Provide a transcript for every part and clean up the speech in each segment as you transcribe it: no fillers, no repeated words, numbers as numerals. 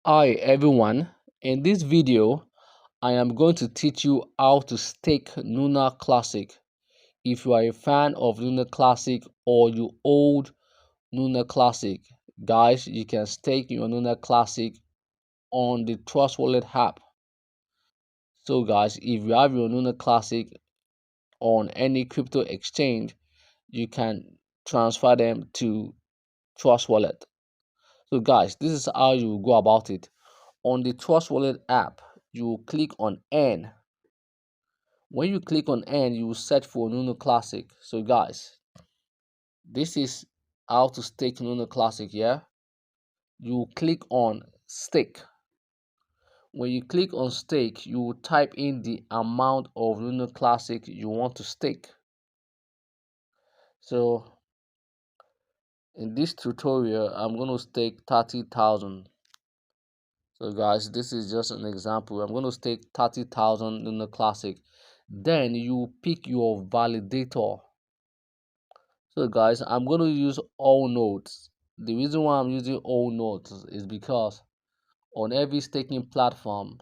Hi everyone, in this video I am going to teach you how to stake Luna Classic. If you are a fan of Luna Classic or you hold Luna Classic, guys, you can stake your Luna Classic on the Trust Wallet app. So guys, if you have your Luna Classic on any crypto exchange, you can transfer them to Trust Wallet. So guys, this is how you go about it. On the Trust Wallet app, you click on Earn. When you click on Earn, you will search for Luna Classic. So guys, this is how to stake Luna Classic. Yeah, you click on Stake. When you click on Stake, you will type in the amount of Luna Classic you want to stake. So in this tutorial, I'm going to stake 30,000. So guys, this is just an example. I'm going to stake 30,000 Luna Classic. Then you pick your validator. So guys, I'm going to use all nodes. The reason why I'm using all nodes is because on every staking platform,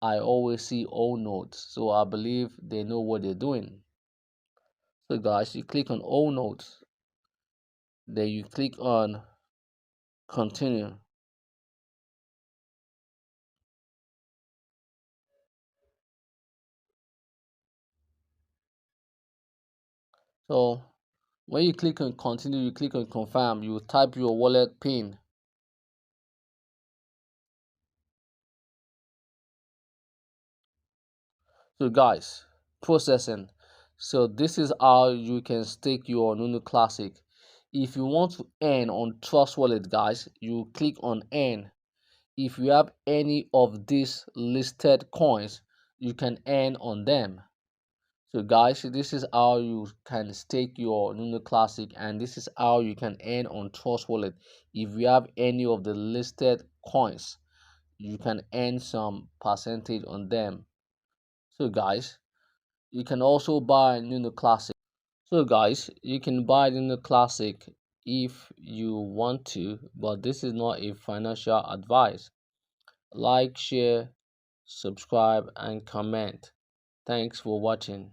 I always see all nodes. So I believe they know what they're doing. So guys, you click on all nodes. Then you click on continue. So when you click on continue, you click on confirm, you type your wallet pin. So guys, processing. So this is how you can stake your Luna Classic. If you want to earn on Trust Wallet, guys, you click on earn. If you have any of these listed coins, you can earn on them. So guys, this is how you can stake your Luna Classic, and this is how you can earn on Trust Wallet. If you have any of the listed coins, you can earn some percentage on them. So guys, you can also buy Luna Classic. So guys, you can buy Luna Classic if you want to, but this is not a financial advice. Like, share, subscribe, and comment. Thanks for watching.